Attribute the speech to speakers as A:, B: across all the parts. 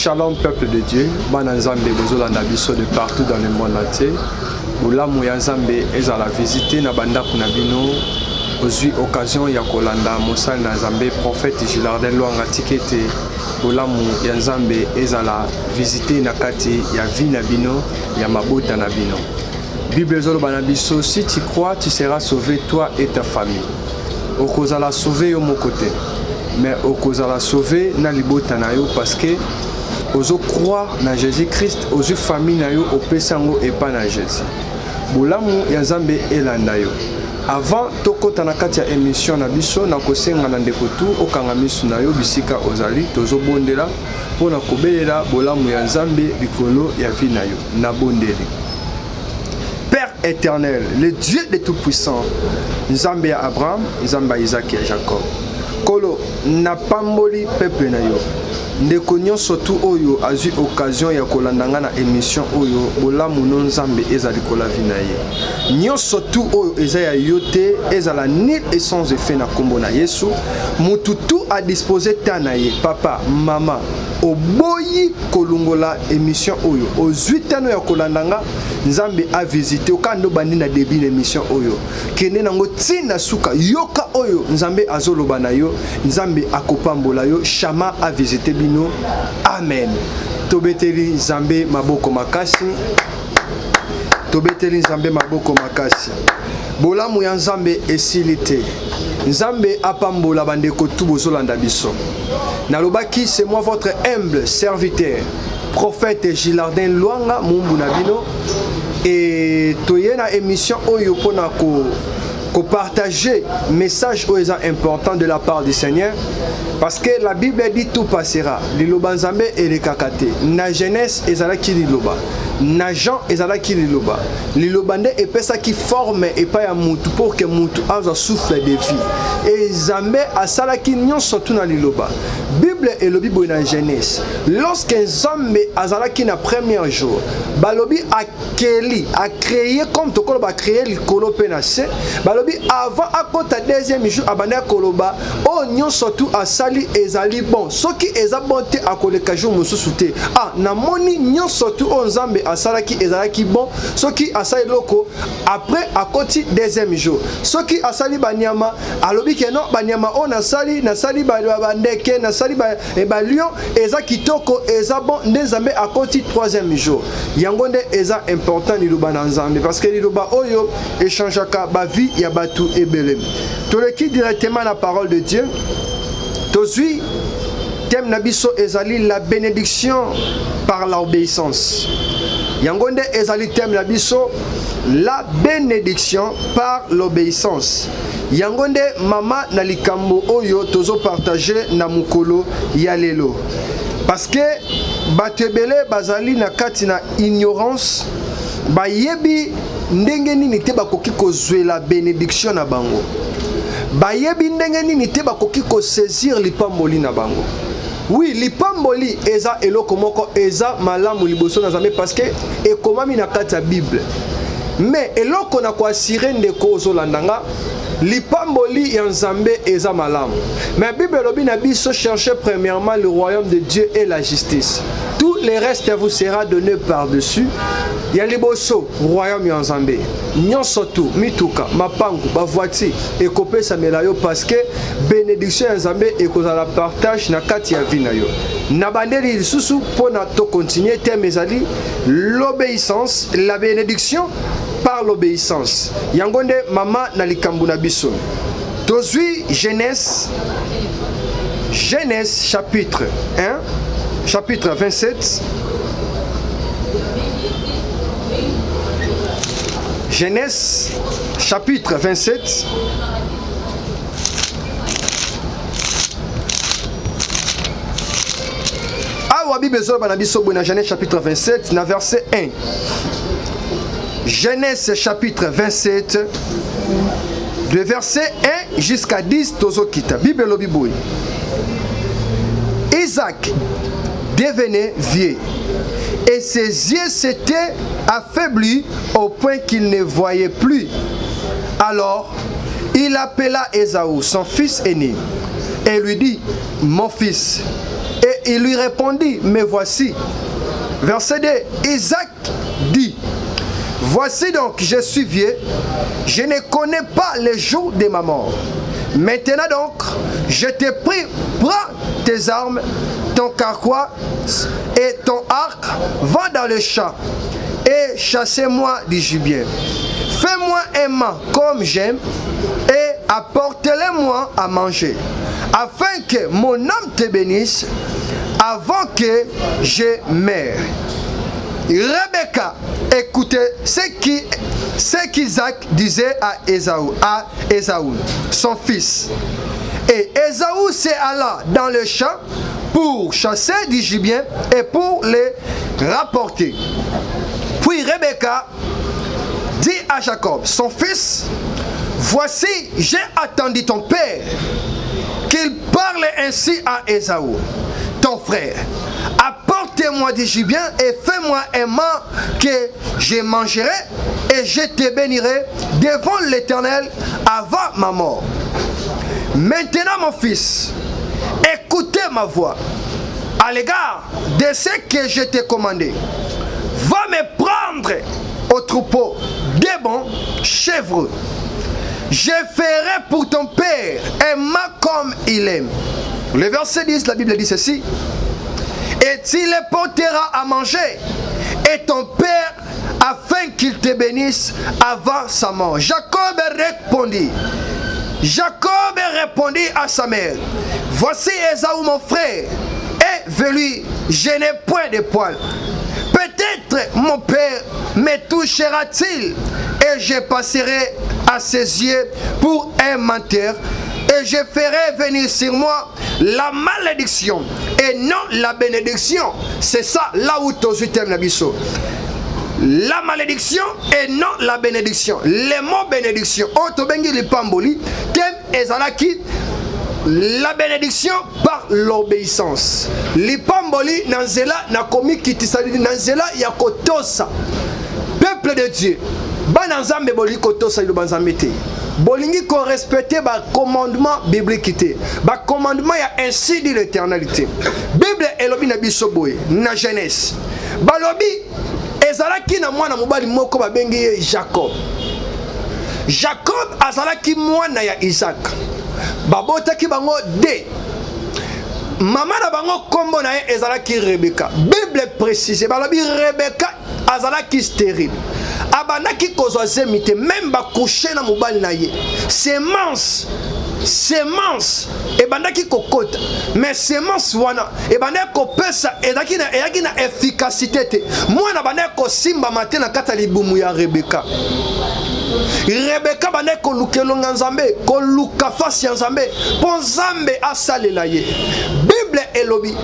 A: Shalom peuple de Dieu, Bananzambe Bozolanda Biso de partout dans le monde entier. Bolamu ya Nzambe ezala visiter na banda kuna bino. Ozui occasion ya kolanda Mosali na Nzambe prophète Gilardin Lwanga tikete. Bolamu ya Nzambe ezala visiter na kati ya vie na bino, ya mabota na bino. Bible zoloba biso, si tu crois, tu seras sauvé toi et ta famille. Okozala sauvé yo mon côté. Mais okozala sauvé na libota na yo parce que ozo croire na Jésus-Christ, ozo famille na yo opesango epa na Jésus. Bolamu ya Nzambe elanda yo. Avant tokota na kati ya émission na biso na kosenga na ndeko tu okanga misu na yo bisika ozali tozo bondela pona kobelela bolamu ya Nzambe likolo ya vie na yo na bondeli. Père éternel, le Dieu de tout puissant, Nzambe ya Abraham, Nzambe ya Isaac et Jacob. Kolo na pamboli peuple na yo. Ndeko nyonso tu oyo azui occasion ya kolandanga na émission oyo bolamu no Nzambe ezali kola vi na ye. Nyonso tu oyo eza ya yote ezala nil et sans effet na kombo na Yesu. Mutu tu a disposé ta na ye papa mama oboyi kolungola émission oyo ozui tano ya kolandanga Nzambe a visité okando bandi na début l'émission oyo kene nango tina suka yoka oyo Nzambe azoloba na yo Nzambe akopambola yo shama a visité bino amen. Tobeteli Nzambe maboko makasi, tobeteli Nzambe maboko makasi. Bolamu ya Nzambe esilite Nzambe apambola bandeko tu bozolanda biso. Nalobaki, c'est moi votre humble serviteur, prophète Gilardin Lwanga Mumbu Nabino. Et toyena émission oyo pona ko partager message oyo important de la part du Seigneur. Parce que la Bible dit tout passera. Liloba Nzambe et le kakate. Na jeunesse ezalaki liloba. Na Jean ezalaki liloba. Liloba nde epesa qui forme et pas ya mutu pour que mutu aza souffle de vie. Et Nzambe asalaki nyonso tu na liloba. Bible elobi boy na jeunesse. Lorsque Nzambe azalaki na premier jour, balobi akeli a créé comme tokolo ba créer likolo pe na se. Balobi avant akota deuxième jour abanda koloba o nyonso tu asali ezali bon. Soki eza bon te akoleka jour mosusu te. Ah na moni nyonso tu o Nzambe asalaki ezalaki bon. Soki asali loko après akoti deuxième jour. Soki asali banyama alobi ke non banyama on nasali bandeke nasali ba lion eza kitoko eza bon nde Nzambe akoti troisième jour. Yango nde eza important liloba na Nzambe parce que liloba oyo échangeaka ba vie ya batu ebele. Toleki directement la parole de Dieu. Tozui thème na biso ezali la bénédiction par l'obéissance. Yango nde ezali thème na biso la bénédiction par l'obéissance. Yango nde mama na likambo oyo tozo partager na mukolo ya lelo. Parce que batebele bazali na kati na ignorance bayebi ndenge nini te bakoki kozwela bénédiction na bango. Bayebi ndenge nini te bakoki ko saisir lipamboli na bango. Oui, lipamboli eza eloko moko eza malamu liboso na Nzambe parce que ekomami na kati ya Bible. Mais eloko na ko assurer ndeko ozolandanga lipamboli ya Nzambe eza malamu. Mais Bible lobi na biso cherchez premièrement le royaume de Dieu et la justice. Tout le reste vous sera donné par-dessus. Ya liboso royaume ya Nzambe. Nyonso tu mituka mapangu ba voiture ekopesa melayo parce que bénédiction ya Nzambe ekozala partage na kati ya vie na yo. Na bandeli lisusu pona to continuer thème ezali l'obéissance, la bénédiction par l'obéissance. Yangonde mama na likambu na biso. Tozui Genèse chapitre 1 chapitre 27. Genèse chapitre 27. Awa Bible zoba na biso na Genèse chapitre 27 na verset 1. Genèse chapitre 27 de verset 1 jusqu'à 10 tozokita. Bible lobi boy. Isaac devenait vieux et ses yeux s'étaient affaiblis au point qu'il ne voyait plus. Alors, il appela Ésaü, son fils aîné, et lui dit, mon fils. Et il lui répondit, mais voici. Verset 2, Isaac dit, voici donc, je suis vieux, je ne connais pas les jours de ma mort. Maintenant donc, je te prie, prends tes armes, ton carquois et ton arc, va dans le champ et chassez-moi du gibier. Fais-moi un mât comme j'aime et apportez-le-moi à manger, afin que mon âme te bénisse avant que je meure. Rebecca écoutait ce qu'Isaac disait à Ésaü, son fils. Et Ésaü s'est alla dans le champ pour chasser du gibier et pour les rapporter. Puis Rebecca dit à Jacob, son fils, voici, j'ai attendu ton père, qu'il parle ainsi à Ésaü, ton frère. Apportez-moi du gibier et fais-moi un mât que je mangerai et je te bénirai devant l'Éternel avant ma mort. Maintenant, mon fils, écoutez ma voix à l'égard de ce que je t'ai commandé. Va me prendre au troupeau des bons chèvres. Je ferai pour ton père un mât comme il aime. Le verset 10, la Bible dit ceci. Et tu le porteras à manger, et ton père, afin qu'il te bénisse avant sa mort. Jacob répondit à sa mère, voici Ésaü mon frère, et velu, je n'ai point de poils. Peut-être mon père me touchera-t-il, et je passerai à ses yeux pour un menteur, et je ferai venir sur moi la malédiction et non la bénédiction. C'est ça là où tu t'aimes la biso. La malédiction et non la bénédiction. Le mot bénédiction, otobengi lipamboli, tem ezalaki la bénédiction par l'obéissance. Lipamboli nanzela na komi kitisali nanzela ya kotosa. Peuple de Dieu, bananzambe boli kotosa ilobanzambe te. Bolingi ko respecter ba commandement biblique te. Ba commandement ya ainsi dit l'éternalité. Bible elobi na biso boye na Genèse. Balobi ezalaki na mwana mobali moko babengi ye Jacob. Jacob azalaki mwana ya Isaac. Babotaki bango de. Mama na bango kombo na ye ezalaki Rebecca. Bible précise balobi Rebecca azalaki stérile. Abanaki kozwa zemite même ba coucher na mobali na ye. Semence ebandaki kokota mais semence wana ebandaki kopesa ezaki na efficacité te. Mwana bandaki kosimba matin na kata libumu ya Rebecca. Rebecca bandaki kolukelonga Nzambe, koluka fasi ya Nzambe mpo Nzambe asalela ye. Bible elobi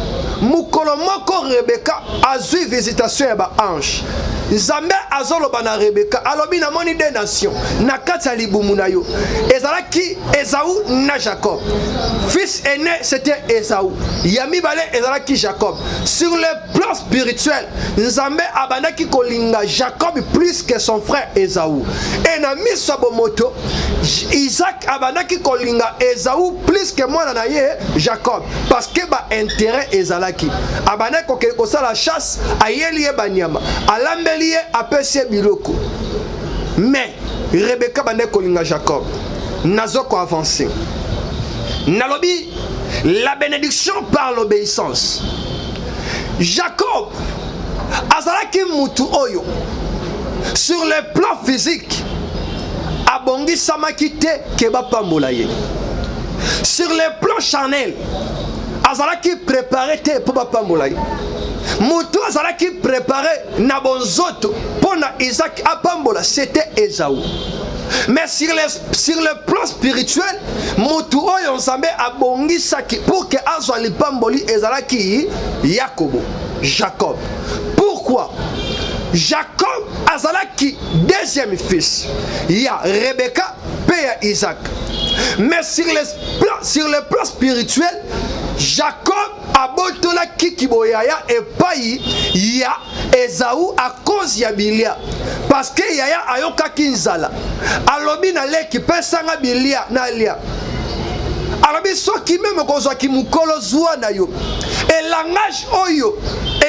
A: mukolo moko Rebecca azwi visitation ya ba ange. Nzambe azoloba na Rebecca alobi na moni de nation na kati ya libumu na yo. Ezalaki Ésaü na Jacob. Fils aîné c'était Ésaü. Yami balé ezalaki Jacob. Sur le plan spirituel, Nzambe abandaki kolinga Jacob plus que son frère Ésaü. Et na miso bomoto, Isaac abandaki kolinga Ésaü plus que moi na ye Jacob parce que ba intérêt ezalaki. Abandaki kokeli kosala chasse ayeli ye banyama. Alambeli apesi biloko. Mais Rebecca bande kolinga Jacob. Nazoko avancé. Nalobi la bénédiction par l'obéissance. Jacob azalaki mutu oyo sur le plan physique abongi samaki te keba pambola ye. Sur le plan charnel azalaki préparé te pour pambola ye. Moutou azalaki préparé na bonzoto pour na Isaac apambola, c'était Ésaü. Mais sur le plan spirituel, Moutou oyo Nzambe abongi saki pour que azwa lipamboli ezalaki Jacob. Pourquoi? Jacob azalaki deuxième fils. Il y a Rebecca et Isaac. Mais sur le plan spirituel, Jacob abotola kikiboyaya et payi ya Ésaü à cause ya bilia parce que yaya ayoka kinzala alobi na leki pesanga bilia na lia alobi soki même kozwa ki mukolo zwa na yo et langage oyo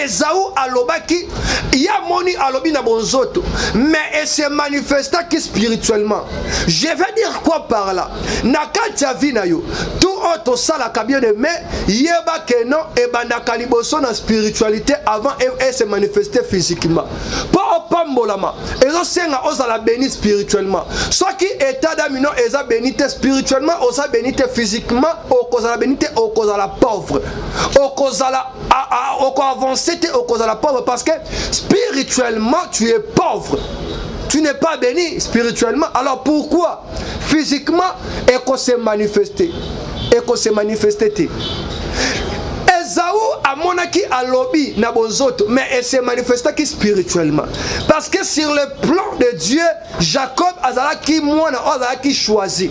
A: Esaü alobaki ya moni alobi na bonzoto mais elle se manifesta que spirituellement. Je vais dire quoi par là? Na kati ya vie na yo tout autre sala ka bien aimé yeba que non e bandaka liboso na spiritualité avant elle se manifester physiquement. Pas opambolama ezo senga ozala béni spirituellement. Soki état d'amino eza bénité spirituellement oza bénité physiquement okozala bénité okozala pauvre okozala oko avancer okozala pauvre parce que spirituellement tu es pauvre. Tu n'es pas béni spirituellement. Alors pourquoi physiquement et qu'on se manifester et qu'on se manifester? Esaü a monaki a lobby na bonzoto mais elle se manifesta qui spirituellement parce que sur le plan de Dieu Jacob azalaki mwana azalaki choisi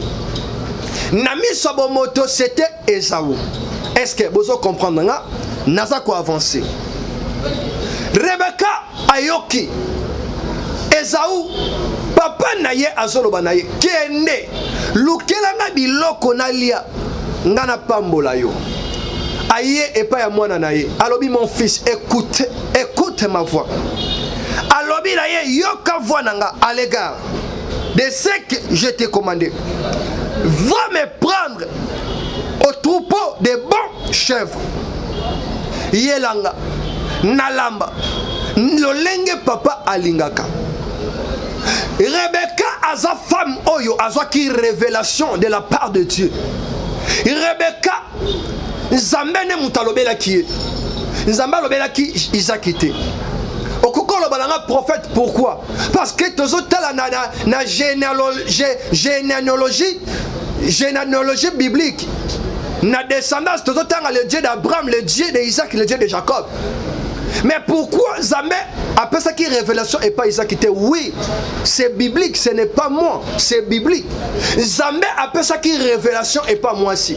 A: na miso bomoto c'était Esaü. Est-ce que vous comprenez nga naza ko avancer? Rebecca ayoki Esaü papa na ye azoloba na ye kende lukela na biloko na lia ngana pambola yo aye epa ya mwana na ye alobi mon fils écoute ma voix alobi na ye yoka voix nanga à l'égard de ce que je t'ai commandé va me prendre au troupeau des bons chèvres yelanga nalamba lolenge papa alingaka. Rebecca aza femme oyo azwa ki révélation de la part de Dieu. Rebecca nzambene mutalobela ki nzamba lobela ki Isakite. Okoko lobalanga prophète pourquoi? Parce que tozotala na généalogie biblique. Na descendance tozotanga le Dieu d'Abraham, le Dieu d'Isaac, le Dieu de Jacob. Mais pourquoi Zambé appelle ça qui révélation et pas Isaac? Oui, c'est biblique, ce n'est pas moi, c'est biblique. Zambé appelle ça qui révélation et pas moi aussi.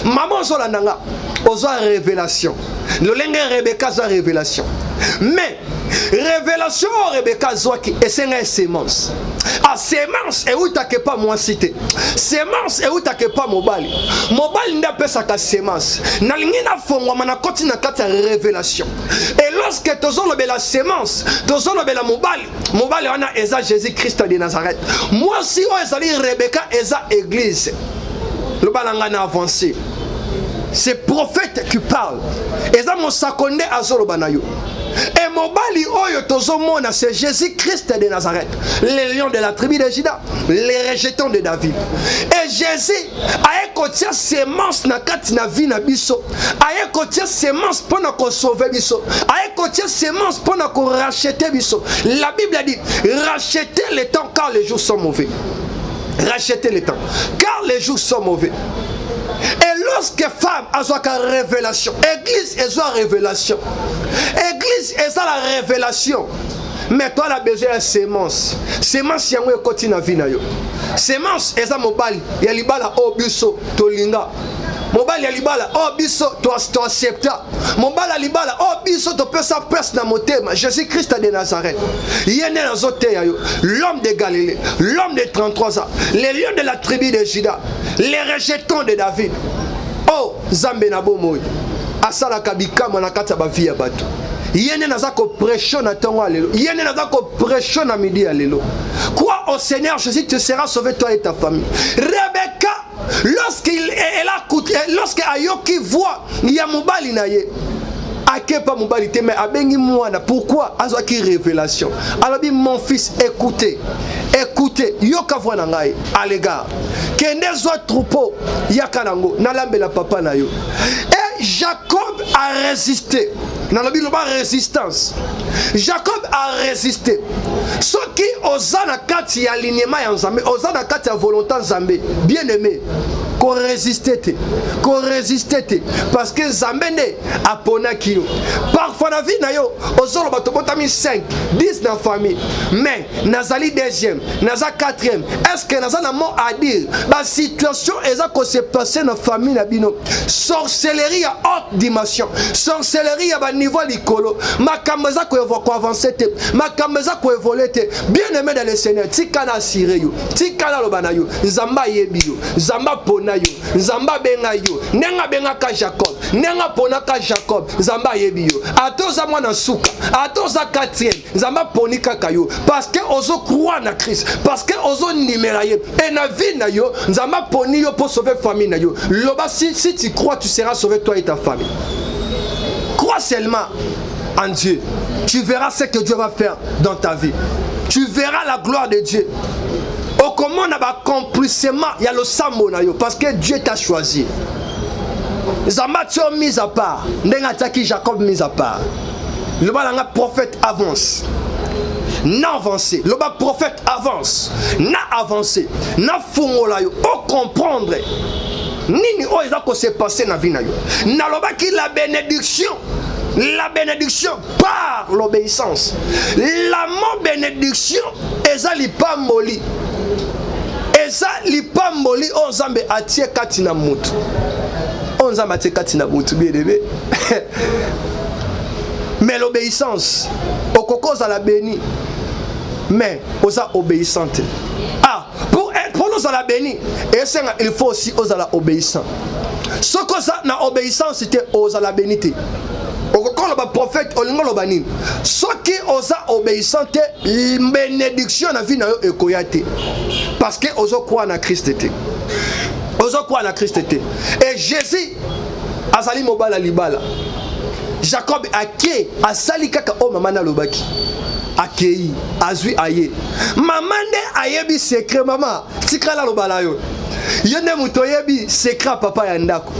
A: Maman Zolananga, osa révélation. Le lingue Rebecca a révélation. Mais révélation Rebecca Zoaki et c'est une sémence. Ah, sémence et où t'as que pas moi cité. Sémence et où t'as que pas mobile. Mobile n'a pas ça que sémence. Na lingina fongo mana koti na kati révélation. Et lorsque tozo lobe la sémence, tozo lobe la mobile on a eza Jésus-Christ de Nazareth. Moi si on ezali Rebecca eza église. Le balanga na avancé. C'est prophète qui parle. Eza mo sakonde azolo banayo. Et mobali oyo tozomona c'est Jésus-Christ de Nazareth, le lion de la tribu de Juda, les rejetons de David. Et Jésus a écouté sémence na kati na vie na biso, a écouté sémence pour nous sauver biso, a écouté sémence pour nous racheter biso. La Bible a dit rachetez le temps car les jours sont mauvais. Rachetez le temps car les jours sont mauvais. Et lorsque femme a une révélation, église a une révélation, église a la révélation, mais toi la besoin de sémence. Sémence yango continue à vivre. Sémence est un mobile, il y a libala obiso tolinga. Mobile yalibala oh biso to accepta. Mobile yalibala oh biso to pesa presse na motema. Jésus-Christ de Nazareth. Yene na zote yo. L'homme de Galilée, l'homme de 33 ans, les lions de la tribu de Juda, les rejetons de David. Oh Zambe na bomoy. Asala kabika mwana kata ba vie ya bato. Yene nazako prêcher na tongo alelo. Yene nazako prêcher na midi alelo. Quoi au Seigneur Jésus te sera sauvé toi et ta famille. Rebecca lorsque ayoki voit ya mobali na ye akepa mobali te mais abengi mwana pourquoi azwaki révélation alors dit mon fils écoutez yoka voix na ngai à l'égard kende zwa troupeau yakanango nalambela papa na yo et Jacob a résisté dans la Bible résistance. Jacob a résisté. Ce qui osana kati ya alignement ya Nzambe, osana kati ya volonté Nzambe, bien aimé, qu'on résistait, parce que Nzambe ne apona kiyo. Parfois na vie na yo, ozolo bato botami 5, 10 dans famille, mais nazali deuxième, naza quatrième. Est-ce que naza na mot à dire? La situation eza ko se passer dans famille na bino. Sorcellerie à haute dimension, sorcellerie à bas niveau likolo, makambo za ko avancer te, makambo za ko évoluer te. Bien aimé dans le Seigneur, tikana sire yo, tikana lobana yo, Nzamba yebi yo, Nzamba pona pona yo nzamba benga yo nenga benga ka Jacob nenga pona ka Jacob nzamba yebi yo atoza mwana suka atoza quatrième nzamba poni kaka yo parce que ozo croire na Christ parce que ozo nimera ye et na vie na yo nzamba poni yo pour sauver famille na yo loba si tu crois tu seras sauvé toi et ta famille. Crois seulement en Dieu, tu verras ce que Dieu va faire dans ta vie, tu verras la gloire de Dieu. Au comment on a accomplissement, il y a le samo parce que Dieu t'a choisi. Zamba tu as mis à part, Nengataki Jacob mis à part. Le balanga prophète avance. Na avancé, le bas prophète avance. Na avancé, na fungola yo, au comprendre. Nini o ezako se passer na vie na yo. Na loba ki la bénédiction par l'obéissance. La mot bénédiction ezali pamboli. Ezali pamboli onzambe atie katina mutu. Onzambe atie katina mutu bien bébé. Mais l'obéissance, au coco à la béni, mais aux obéissante. Ah, pour nous à la béni, il faut aussi aux à la obéissant. Ce que ça na obéissance c'était aux à la bénité. Au coco le prophète olingo le bani. Ce qui aux a obéissante, bénédiction na vie na yo ekoyate. Parce que aux croire na Christ était. Aux croire na Christ était. Et Jésus azali mobala libala. Jacob ake asali kaka o mama na lobaki akei azui aye mama nde ayebi secret mama tikala lobala yo yene muto yebi secret papa ya ndako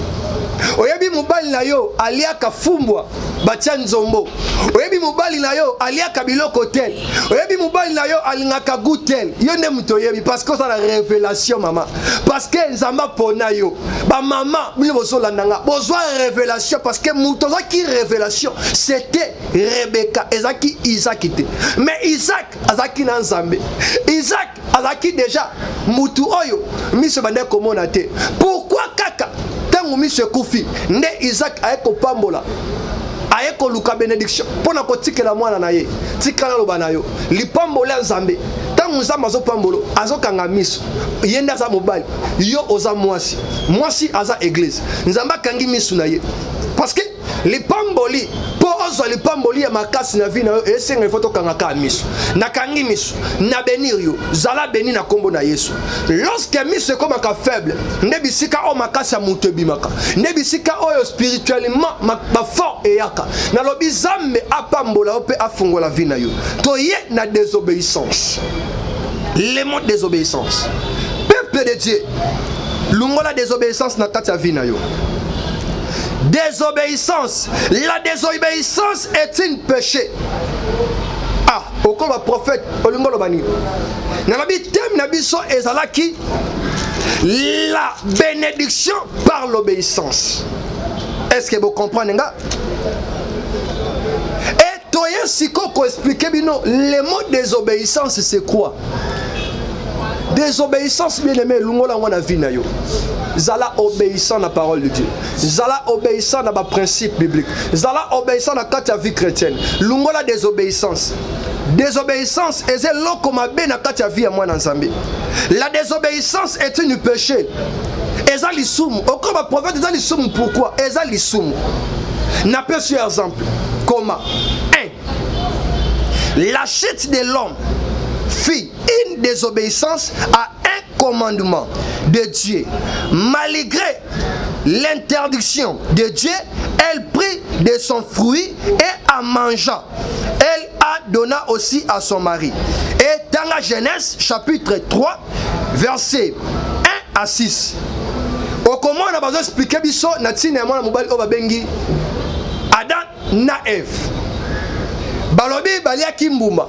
A: oyebi mobali na yo aliaka fumbwa batia nzombo oyebi mobali na yo aliaka biloko tel oyebi mobali na yo alingaka gutel yo nde muto yebi parce que ça la révélation mama parce que nzamba pona yo ba mama bili bozola nanga bozwa révélation parce que muto za ki révélation c'était Rebecca ezaki Isaac était mais Isaac azaki na nzambe Isaac azaki déjà mutu oyo miso bande komona te pourquoi kaka tangu miso kufi nde Isaac ayeko pambola ayeko luka bénédiction pona ko tikela mwana na ye tikala loba na yo lipambola nzambe tangu nzamba zo pambolo azokanga miso yenda za mobali yo oza mwasi aza église nzamba kangi miso na ye parce que lipamboli po ozo lipamboli ya makasi na vie na yo esenga foto kanga ka miso na kangi miso na benir yo zala beni na kombo na Yesu lorsque miso comme ka faible ndebisika o makasi ya mutu ebimaka ndebisika oyo spirituellement ba fort eyaka na lobi zambe apambola ope afungola vie na yo to ye na désobéissance les mots de désobéissance peuple de Dieu lungola désobéissance na kati ya vie na yo. Désobéissance. La désobéissance est un péché. Ah, au comme prophète, la bénédiction par l'obéissance. Est-ce que vous comprenez? Et toi, si vous expliquez le mot désobéissance, c'est quoi? Désobéissance, bien aimé, l'ungola wana vie na yo. Zala obéissant à la parole de Dieu. Zala obéissant à la principe biblique. Zala obéissant à la vie chrétienne. L'ungola désobéissance. Désobéissance est l'okoma ben à la vie à moi dans Zambie. La désobéissance est un péché. Ezali soum. Au comme un prophète, ezali soum pourquoi? Ezali soum. N'a pas sur exemple. Comment? 1. La chute de l'homme fit une désobéissance à un commandement de Dieu. Malgré l'interdiction de Dieu, elle prit de son fruit et en mangeant, elle a donné aussi à son mari. Et dans la Genèse, chapitre 3, versets 1 à 6. Au comment on a besoin d'expliquer biso natine et moi mobile obabengi Adam na Eve. Balobi balia kimbuma.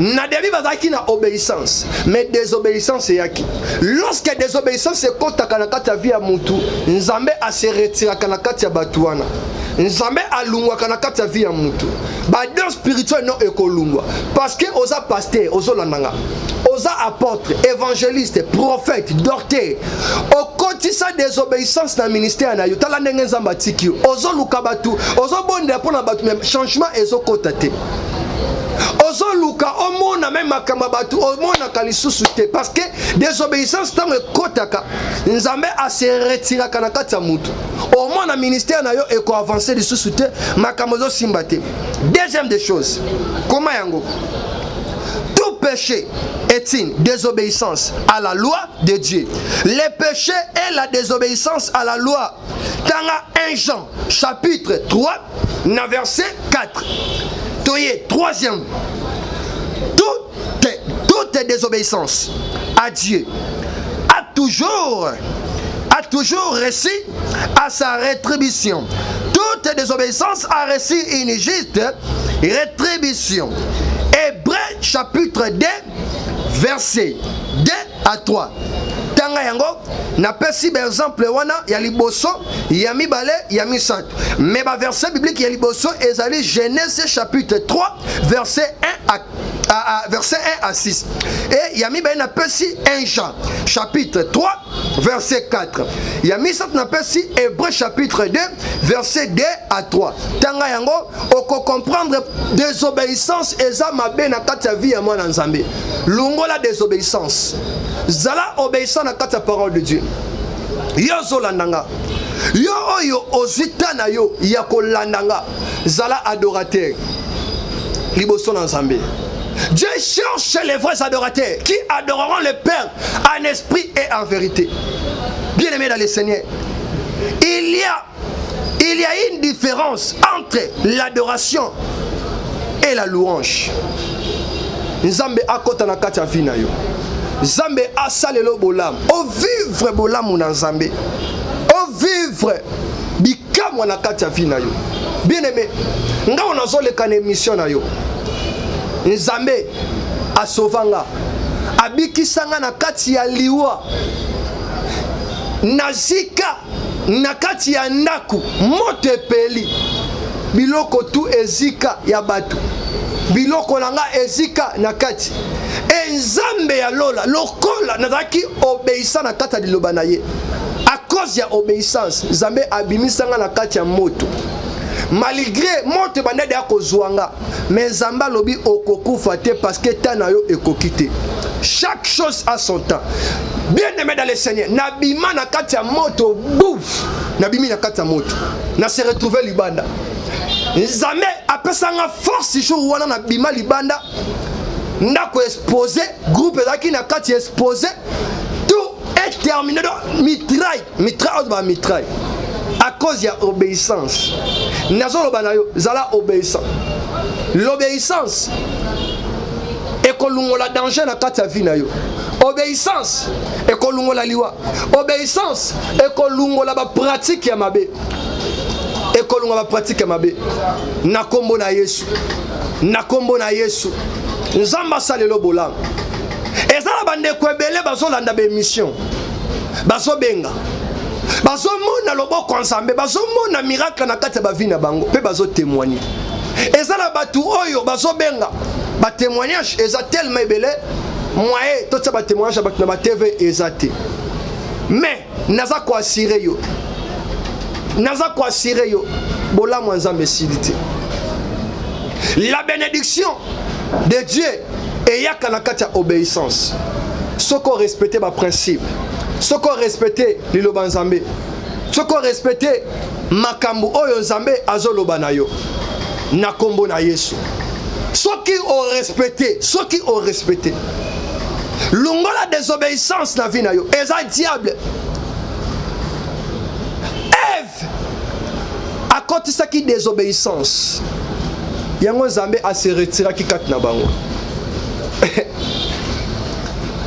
A: Na debi bazaki na obéissance, mais désobéissance c'est yaki. Lorsque désobéissance c'est kota kanakati ya vie ya mutu, nzambe a se retira kanakati ya batuana. Nzambe alungwa kanakati ya vie ya mutu. Ba don spirituel non ekolungwa parce que oza pasteur, ozo landanga. Oza apôtre, évangéliste, prophète, docteur. Okotisa désobéissance na ministère na yo. Tala ndenge nzamba tiki yo. Ozo luka batu, ozo bonde pona batu, mais changement ezo kota te. Ozo luka omona même makamba batu omona kalisusu te parce que désobéissance tant kotaka nzambe a se retira kana kati ya mutu omona ministère na yo eko avancer lisusu te makambo zo simba te. Deuxième des choses, comment yango tout péché est une désobéissance à la loi de Dieu. Le péché est la désobéissance à la loi. Dans 1 Jean chapitre 3 verset 4. Toye troisième. Toute désobéissance à Dieu a toujours reçu à sa rétribution. Toute désobéissance a reçu une juste rétribution. Hébreux chapitre 2 verset 2 à 3. Tanga yango na pesi par exemple wana ya liboso ya mibale ya misat. Mais ba verset biblique ya liboso ezali Genèse chapitre 3 verset 1 verset 1 à 6. Et yami ben na pesi 1 Jean chapitre 3 verset 4. Yami sat na pesi Hébreux chapitre 2 verset 2 à 3. Tanga yango oko comprendre désobéissance eza mabe na kati ya vie ya mwana nzambe. Lungola désobéissance. Zala obéissant na kati ya parole de Dieu. Yo zolandanga. Yo oyo ozita na yo ya kolandanga. Zala adorateur. Liboso na nzambe. Dieu cherche les vrais adorateurs qui adoreront le Père en esprit et en vérité. Bien-aimés dans le Seigneur, il y a une différence entre l'adoration et la louange. Nzambe akota na kati ya vie na yo. Nzambe asalelo bolam. O vivre bolam na Nzambe. O vivre bikamo na kati ya vie na yo. Bien-aimé, nga on azoleka na émission na yo. Nzambe asovanga abikisanga na kati ya liwa nazika na kati ya ndaku moto epeli biloko tu ezika ya batu biloko nanga ezika na kati Nzambe ya lola lokola nazaki obéissant na kati ya liloba na ye à cause ya obéissance Nzambe abimisanga na kati ya moto. Malgré moto bandade ya kozwanga mais Nzambe lobi okokufa te parce que tana yo ekokite. Chaque chose a son temps. Bien-aimé dans le Seigneur, nabima na kati ya moto bouf, nabimi na kati ya moto. Na se retrouver libanda. Nzambe apesanga force jour wana nabima libanda. Ndako exposé, groupe ezaki na kati exposé, tout est terminé donc mitraille. À cause de l'obéissance. Zala obéissant. L'obéissance est que la danger na kati ya vie na yo. Obéissance est que la liwa. Obéissance est que la pratique ya mabe. Et que la pratique ya mabe. Na kombo na Yesu. Na kombo na Yesu. Nzamba salelo bolang. Ezala bande kwebele bazolanda be mission. Bazobenga. Bazomona loboko Nzambe, bazomona miracle na kati ya ba vie na bango, pe bazo témoigner. Ezala batu oyo bazobenga, ba témoignage eza tellement ebele, moyen tout ça ba témoignage ba na ba TV ezate. Mais naza ko assurer yo. Bola mo Nzambe silité. La bénédiction de Dieu et yaka na kati ya obéissance. Soko respecter ba principe. Soko respecter liloba Nzambe. Soko respecter makambu oyo Nzambe azoloba na yo. Na kombo na Yesu. Soki o respecter. Lungola désobéissance na vie na yo. Eza diable. Ève akotisaki désobéissance. Yango Nzambe a se retira ki kat na bango.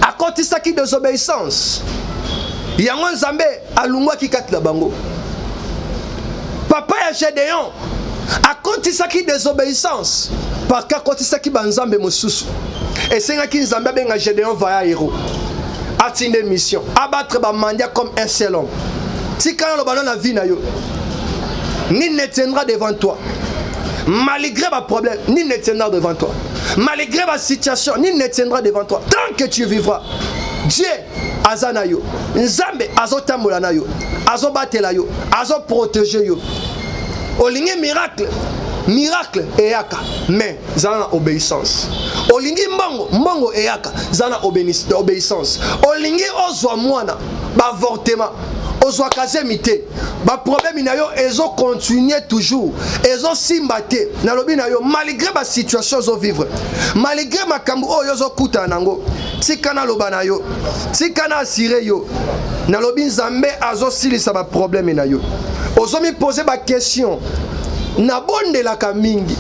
A: Akotisaki désobéissance. Yango Nzambe alungwa ki kat na bango. Papa ya Gédéon akotisaki désobéissance parce qu'akotisaki banzambe mosusu. Et c'est qui Nzambe benga Gédéon va héros. Atteindre mission, abattre ba mandia comme un seul homme. Si quand le ballon la vie na yo, ni ne tiendra devant toi. Malgré ma problème, ni ne tiendra devant toi. Malgré ma situation, ni ne tiendra devant toi. Tant que tu vivras, Dieu azana yo, Nzambe azotambola na yo, azobatela yo, azoprotéger yo. Olinge miracle, miracle eyaka mais zana obéissance. Olingi mbongo eyaka zana obéissance. Olingi ozwa mwana ba avortement ozwa kazemite ba problème na yo ezo continuer toujours ezo simbate na lobi na yo malgré ba situation zo vivre malgré makambo oyo zo kuta nango tika na loba na yo tika na assurer yo na lobi Nzambe azo silisa ba problème na yo ozo mi poser ba question na bonde la kamingi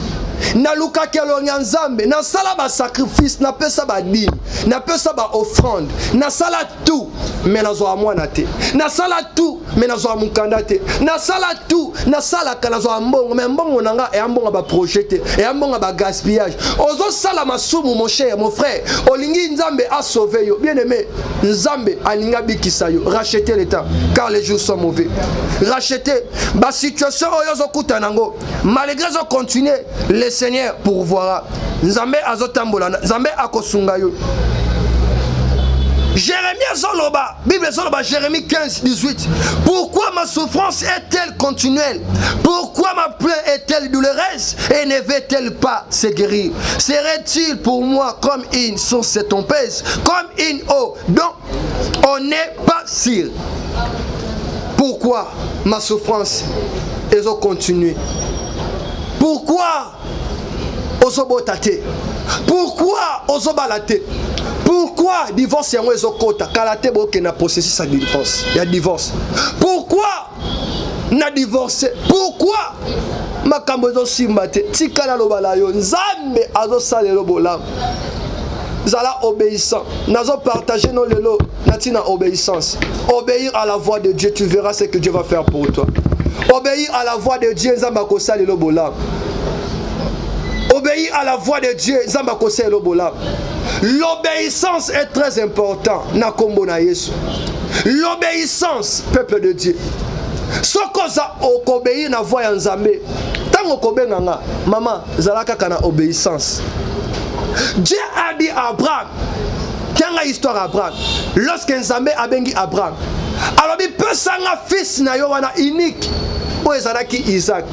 A: na luka kelo Nzambe na sala ba sacrifice na pesa ba dîme na pesa ba offrande na sala tout mais na zo amwana te na sala tout mais na zo amukanda te na sala tout na sala kana zo ambongo mais mbongo nanga e ambongo ba projeter e ambongo ba gaspillage ozo sala masumu mon cher mon frère olingi Nzambe a sauvé yo bien aimé Nzambe alinga bikisa yo racheter le temps car les jours sont mauvais racheter ba situation oyo zo kuta nango malgré zo continuer le Seigneur pourvoira. Nzambe azotambola, Nzambe akosunga yo. Jérémie Zoloba, Bible Zoloba, Jérémie 15, 18. Pourquoi ma souffrance est-elle continuelle? Pourquoi ma plaie est-elle douloureuse et ne veut-elle pas se guérir? Serait-il pour moi comme une source trompeuse, comme une eau dont on n'est pas sûr? Pourquoi ma souffrance est continuée? Pourquoi ozobotate? Pourquoi ozobalate? Pourquoi divorce yango ezokota kalate boke na possesser sa divorce? Il y a divorce. Pourquoi na divorce? Pourquoi makambo ezosimbate? Tikala lobala yo Nzambe azosalela bolamu. Zala obéissant. Nazo partager nos lelo natina obéissance. Obéir à la voix de Dieu, tu verras ce que Dieu va faire pour toi. Obéir à la voix de Dieu, Nzamba kosalela bolam. Obéir à la voix de Dieu, Nzamba kosalela bolam. L'obéissance est très importante na kombo na Yesu. L'obéissance, peuple de Dieu. Sokoza okobéir na voix ya Nzambe. Tango kobenganga, maman, zalaka kana obéissance. Dieu a dit à Abraham, quelle est l'histoire d'Abraham? Lorsque Nzambe a bengi Abraham, alors il peut s'engager fils na yo wana unique. Oezalaki Isaac.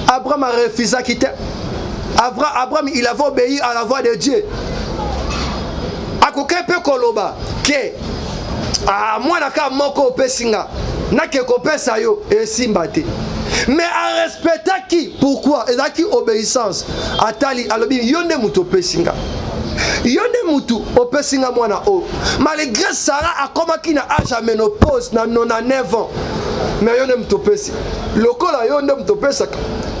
A: Abraham a refusé quitter. Abraham il avait obéi à la voix de Dieu. Akoke pe koloba ke moi naka moko pesinga na ke kopesa yo esimbate. Mais en respectant qui? Pourquoi? Et qui obéissance? Atali alobi yonde muto pesinga. Yonde mutu opesinga mwana o. Malgré Sarah a komaki na âge à ménopause na 99 ans. Mais yonde muto pesi. Lokola yonde muto pesa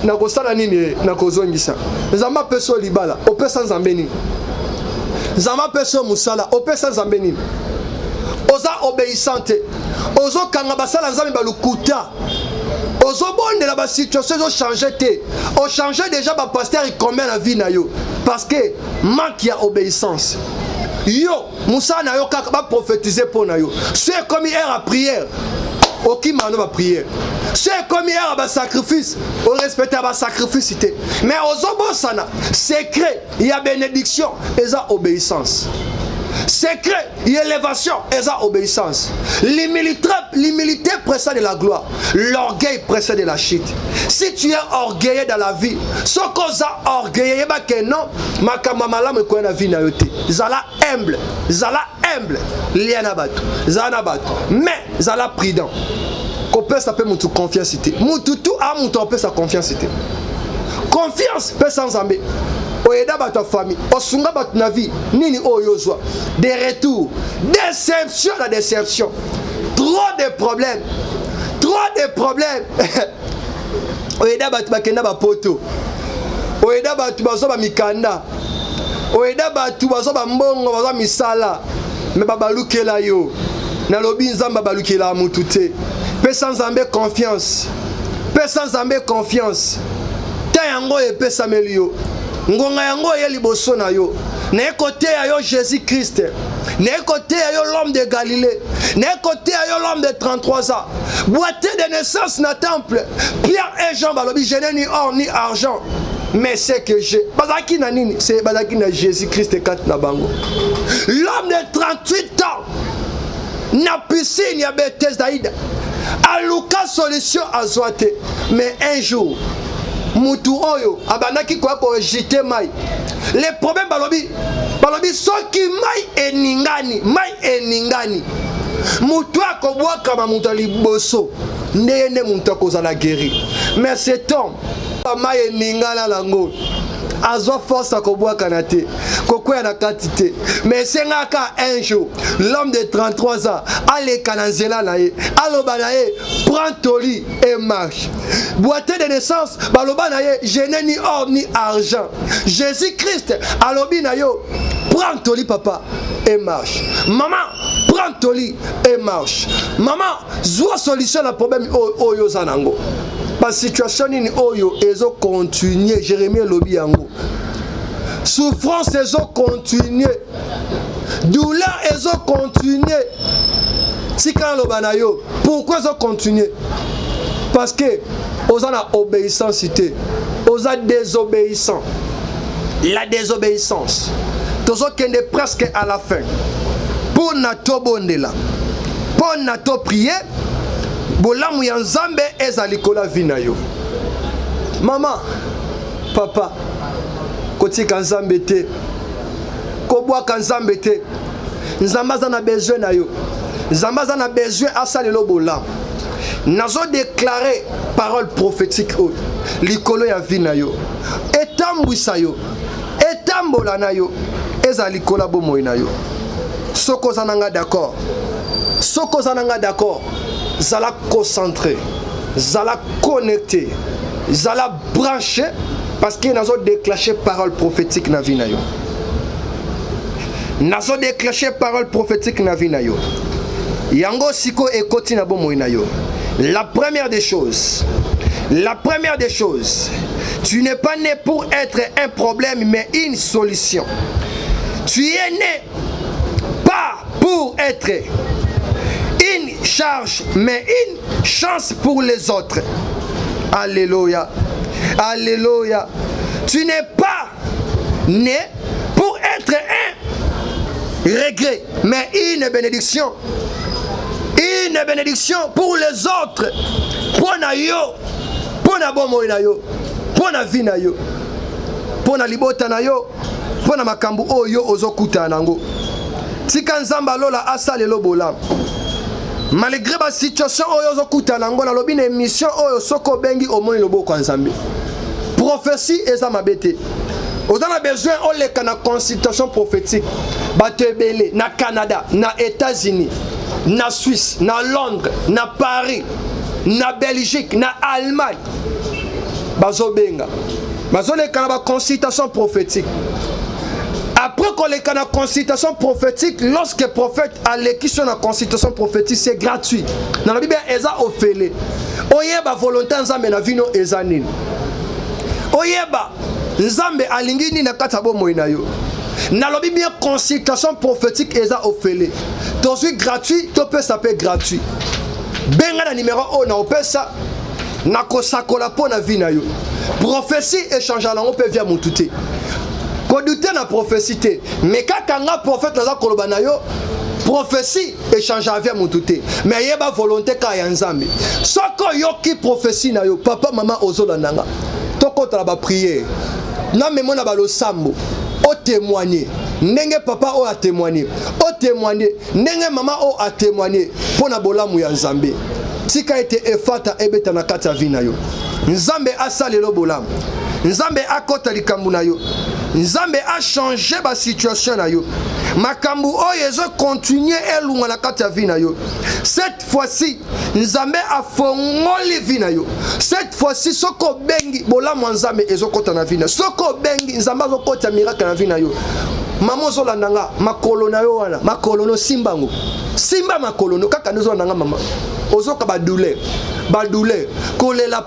A: na kosala nini na kozongisa. Nzamba peso libala opesa Nzambe nini? Nzamba peso musala opesa Nzambe nini? Oza obéissante. Ozo kanga basala Nzambe balukuta. Ozobonde la ba situation ont changé te. On changé déjà ba pasteur combien la vie na yo parce que manque ya obéissance. Yo Moussa na yo kaka ba prophétiser pour na yo. C'est comme hier à prière. Oki mano ba prière. C'est comme hier à ba sacrifice. On respecte ba sacrifice. Mais ozobo sana secret, il y a bénédiction et ça obéissance. Secret, élévation, et ça obéissance. L'humilité précède de la gloire. L'orgueil précède de la chute. Si tu es orgueilleux dans la vie, ce qu'on a orgueilleux, que non, ma kamamala me connaît la vie na yote. Zala humble, liana batu, zana batu, mais zala prudent. Qu'on peut s'appeler mon tout confiance. Mon tout a mon tout peut sa confiance. Confiance peut sans amber. Oeda ba ta famille, osunga ba na vie, nini oyozwa. Des retours, déception la déception. Trop de problèmes. Oeda ba tu kenda ba poto. Oeda ba tu bazo ba mikanda. Oeda ba tu bazo ba mbongo bazo misala. Me ba balukela yo. Na lobi Nzamba balukela mutu te. Pesa Nzambe confiance. Pesa Nzambe confiance. Ta yango e pesa melio. Ngonga yango ye liboso na yo. Na côté ya yo Jésus Christ. Na côté ya yo l'homme de Galilée. Na côté ya yo l'homme de 33 ans. Boîtier de naissance na temple. Pierre et Jean balobi je n'ai ni or ni argent. Mais c'est que j'ai. Bazaki na nini? C'est bazaki na Jésus Christ kat na bango. L'homme de 38 ans. Na piscine ya Bethesda. A Lucas solution à Zoate. Mais un jour mutu oyo abanaki kwa ko jeter mai. Les problèmes balobi soki mai eningani mutu akobwaka ba mutu liboso ndene mutu akozala guéri. Mais cet homme mai eningana lango azo force akobwaka na te kokoya na quantité. Mais sengaka un jour l'homme de 33 ans aleka na nzela na ye aloba na ye prends ton lit et marche. Boîtier de naissance baloba na ye je n'ai ni or ni argent. Jésus-Christ alobi na yo prends ton lit papa et marche. Maman prends ton lit et marche. Maman zwa solution na problème oyo zanango. La situation ni oyo ezo continuer. Jérémie lobi yango. Souffrance ezo continuer. Douleur ezo continuer. Tika loba na yo. Pourquoi ezo continuer? Parce que oza na obéissance cité. Oza désobéissant. La désobéissance. Tozo kende presque à la fin. Pour na to bondela. Pour na to prier. Bolamu ya nzambe ezali kola vina yo. Maman, papa, kotika nzambe te. Kobwaka nzambe te. Nzambaza na besoin na yo. Nzambaza na besoin asalelo bolamu. Nazo déclarer parole prophétique o likolo ya vina yo. Etambwisa yo. Etambola na yo. Ezali kola bomoy na yo. Soko zananga d'accord. Soko zananga d'accord. Zala concentré, zala connecté, zala branché parce que nazo déclenché parole prophétique na vie na yo. Nazo déclenché parole prophétique na vie na yo. Yango siko ekoti na bomo na yo. La première des choses, tu n'es pas né pour être un problème mais une solution. Tu es né pas pour être une charge, mais une chance pour les autres. Alléluia. Alléluia. Tu n'es pas né pour être un regret, mais une bénédiction. Une bénédiction pour les autres. Pour na yo, pour na bomo na yo, pour na vie na yo, pour na libota na yo, pour na makambu oyo ozokuta nango. Tika nzamba lola asalelo bolam. Malgré la situation oyo zokuta nango na lobi na émission oyo soko bengi omoni loboko ya nzambe. Prophétie eza mabete. Ozana besoin oleka na consultation prophétique. Batebele na Canada, na États-Unis, na Suisse, na Londres, na Paris, na Belgique, na Allemagne. Bazobenga. Bazoleka na consultation prophétique. Après qu'on les a consultation prophétique, lorsque le prophète a l'équipe sur la consultation prophétique, c'est gratuit. Dans la Bible, il y a offert. Oyeba volonté nzambe na vino ezanini. Oyeba nzambe alingini na katabo moinayo. Na la Bible, consultation prophétique est offert. Donc c'est gratuit, tu peux s'appeler gratuit. Benga na numéro 1 na opesa na kosakola po na vinayo. Prophétie échange à la on peut via moutouté. Douter na prophétie mais quand un prophète naza koloba na yo prophétie échange avec mututé mais yeba volonté ka ya nzambe soko yoki prophétie na yo papa maman ozolanda nga tokota ba prière na memo na ba losambo o témoigner ndenge papa o a témoigner o témoigner ndenge maman o a témoigner pona bolamu ya nzambe tika ete efata ebeta na kati ya vie na yo nzambe asalelo bolamu nzambe akota likambu na yo nzambe a changé ba situation na yo makambu oyo ezo continuer elunga na kati ya vie na yo cette fois-ci nzambe a fongoli vie na yo cette fois-ci soko bengi bolamu nzambe ezo kota na vie na soko bengi nzambe azo kota miracle na vie na yo mama ozolanda nga makolo na yo wana makolo no simbango simba makolo no kaka nozolanda nga mama ozoka ba douleur kolela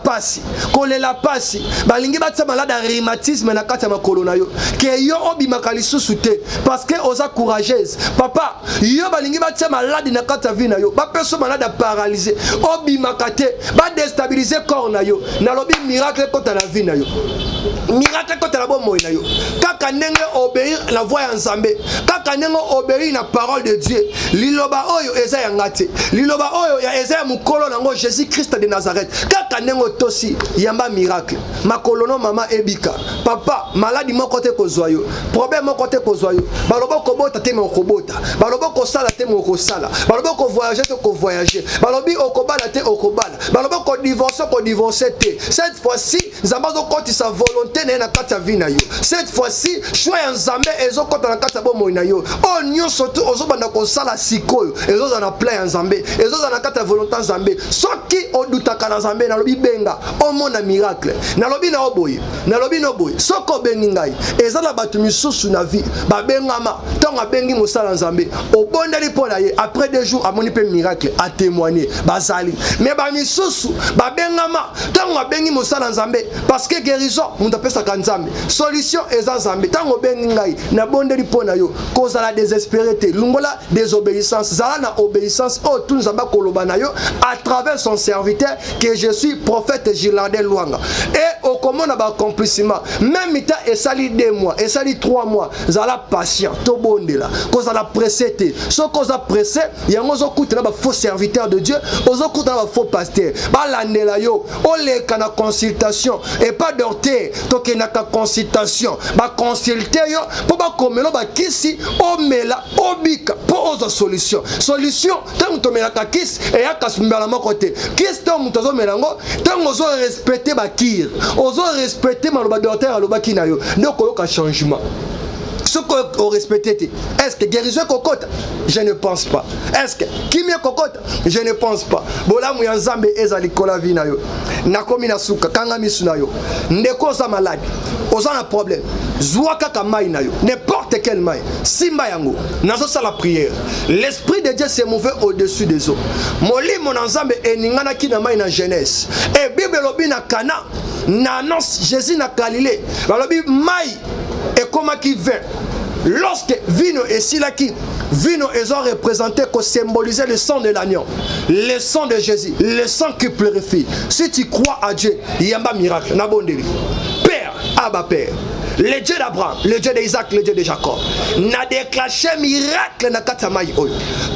A: pasi balingi batsa malade ya rhumatisme na kati ya makolo na yo ke yo obimaka lisusu te parce que oza courageuse papa yo balingi batsa malade na kati ya vie na yo bapeso malade ya paralysé obimaka te ba déstabiliser corps na yo nalobi miracle kota na vie na yo miracle kota na bomoi na yo kaka ndenge obéir la voix ya nzambe kaka ndenge obéir na parole de Dieu liloba oyo eza ya ngate liloba oyo ya eza ya mukolo nango Jésus Christ Christ de Nazareth. Kaka nengo tosi yamba miracle. Makolono mama ebika. Papa maladie mon côté kozoyo. Problème mon côté kozoyo. Balobo kobota te mo kobota. Balobo ko sala te mo ko sala. Balobo ko voyager te ko voyager. Balobi okobala te okobala. Balobo ko divorcer te. Cette fois-ci, Zambazo koti sa volonté na kata vina yo. Cette fois-ci, choix nzambe ezo kota na kata bomo na yo. Oh nyo surtout ozobanda ko sala sikoyo. Ezo za na plein nzambe. Ezo za na kata volonté nzambe. Soki odutaka na nzambe na lobi benga. Omo na miracle. Na lobi na oboyi. Na lobi no boyi. Soko bengi ngai. Eza la batu misusu na vie. Ba bengama. Tonga bengi musala nzambe. Obondeli pona ye. Après 2 jours amoni pe miracle a témoigner. Bazali. Mais ba misusu ba bengama. Tonga bengi musala nzambe. Parce que guérison munda pesa kanzambe. Solution eza nzambe. Tango bengi ngai na bondeli pona yo. Cause la désespérité. Lungola désobéissance. Zala na obéissance. Oh tout nzamba koloba na yo à travers son serviteur que je suis prophète Gilardin Luanga. Et au comment on a accomplissement. Même ita esali 2 mois, esali 3 mois. Zala patient. To bondela. Cause la pressé. Ce cause a pressé. Yango zo kutana ba faux serviteur de Dieu. Ozo kutana ba faux pasteur. Ba landela yo. Ole kana consultation. Et pas d'orté. Toke naka consultation. Ba consulter yo. Po ba komelo ba kisi. Omela. Obika. Po ozo solution. Solution. Tant to melaka kis. Et ya kasumbala mo côté. Kis to mutozo melango. Tant ozo respecter ba kir. Ozo respecter maloba docteur aloba kinayo. Ndoko yoka changement. Ce qu'on respecte, est-ce que guérison cocotte? Je ne pense pas. Est-ce que kimia cocotte? Je ne pense pas. Bola muyanzambe ezali kola vina yo. Nakomi na suka kanga misuna yo. Ndeko za malade. Ozana problème. Zwa kaka mai na yo. N'importe quel mai. Simba yango. Nazo sala prière. L'esprit de Dieu s'est mouvé au-dessus des eaux. Moli mon ensemble eningana ki na mai na Genèse. Et Bible lobi na Cana. Na annonce Jésus na Galilée. Lobi mai et comment qui vient. Lorsque vino et silaki, vino ils ont représenté que symbolisait le sang de l'agneau, le sang de Jésus, le sang qui purifie. Si tu crois à Dieu, il y a un miracle. Père, Abba Père, le Dieu d'Abraham, le Dieu d'Isaac, le Dieu de Jacob, n'a déclenché miracle na katamai o,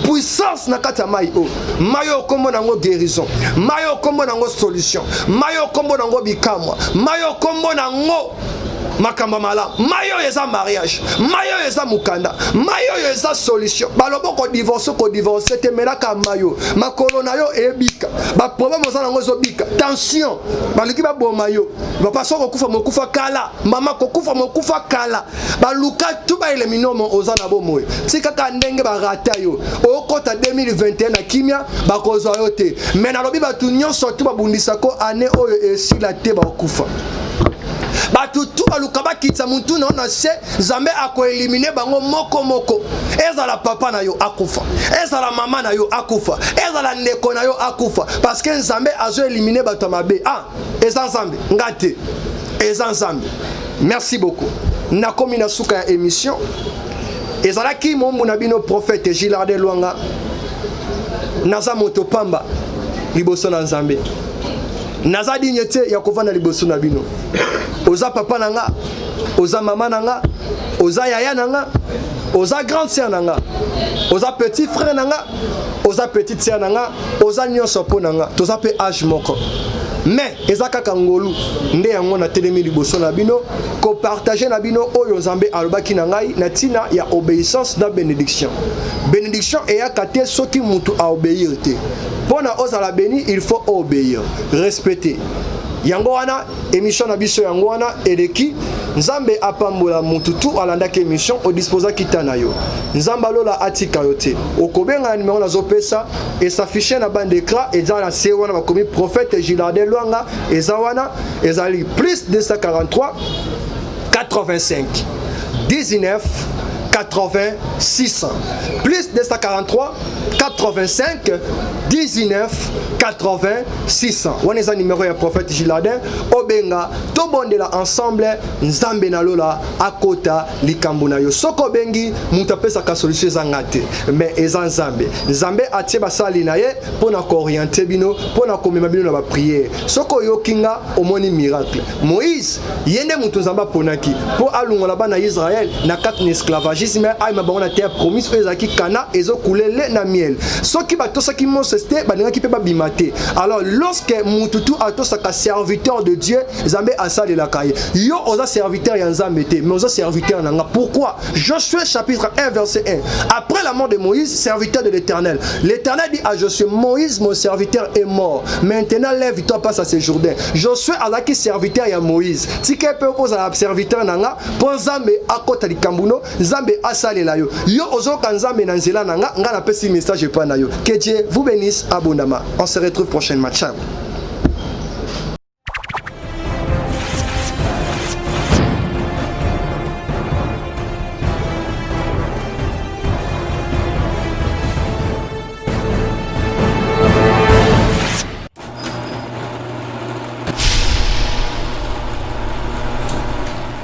A: puissance na katamai o, mayo kombo nango guérison, mayo kombo nango solution, mayo kombo nango bikamwa, mayo kombo nango makamba mala, mayo eza mariage, mayo eza mukanda, mayo eza solution. Balobo ko divorce te melaka mayo, makolo na yo ebika, ba problème oza nango ezobika, tension, baliki ba bo mayo, ba paso ko kufa mokufa kala, mama ko kufa mokufa kala, ba luka tuba ile minomo oza na bo moyo. Tika ka ndenge ba rata yo, okota 2021 na kimia ba kozwa yo te. Mais na lobi ba tunyo surtout ba bundisa ko ane oyo esila te ba kufa. Batutu alukaba kitsa muntu na ona se zambe ako eliminer bango moko ezala papa na yo akufa, ezala mama na yo akufa, ezala ndeko na yo akufa, parce que zambe azo éliminer bato mabe. Ah eza zambe ngate eza zambe. Merci beaucoup. Nakomi na suka ya émission ezala ki mombu na bino prophète Gilardin Luanga naza moto pamba liboso na nzambe. Naza dignité ya kovanda liboso na bino. Oza papa nanga, oza mama nanga, oza yaya nanga, oza grande sœur nanga, oza petit frère nanga, oza petite sœur nanga, oza nyonso po nanga, toza pe âge moko. Mais eza kaka ngolu nde yango na telemi liboso na bino ko partager na bino oyo nzambe alobaki na ngai na tina ya obéissance na bénédiction. Bénédiction eya kate soki mutu a obéir te. Pona ozala béni, il faut obéir, respecter. Yango wana émission na biso yango wana eleki nzambe apambola mutu tu alandaki émission o disposa kitana yo. Nzamba lola atika yo te. Okobenga numéro na zopesa et s'afficher na bande d'écran et dans la série wana bakomi prophète Gilardin Luanga ezawana ezali plus 243 85 19 80 600 plus 243 85 19 80 600. On est un numéro ya prophète Gilardin obenga to bondela ensemble nzambe na lola akota likambo na yo soko bengi muta pesa ka solution zangate mais ezan nzambe nzambe atie basali na ye pona ko orienter bino pona ko mema bino na ba prière soko yokinga omoni miracle. Moïse yende mutu nzamba ponaki po alungola bana Israël na 4 esclavage gisme ay ma bango na terre promise oyo ezalaki kana ezokule le na miel soki batosaki Moses te balingaki mpe babima te. Alors lorsque mututu atosaka serviteur de Dieu Nzambe asalelaka ye yo oza serviteur ya Nzambe te mais oza serviteur nanga. Pourquoi? Josué chapitre 1 verset 1. Après la mort de Moïse, serviteur de l'Éternel, l'Éternel dit à Josué, Moïse mon serviteur est mort, maintenant lève-toi, passe à ces Jourdains. Josué alaki serviteur ya Moïse tike pe opose à serviteur nanga po Nzambe akota likambuno Nzambe asalela yo yo ozoka Nzambe na nzela nanga nga na pesi message pa na yo. Que Dieu vous bénisse abondamment. On se retrouve prochainement. Ciao.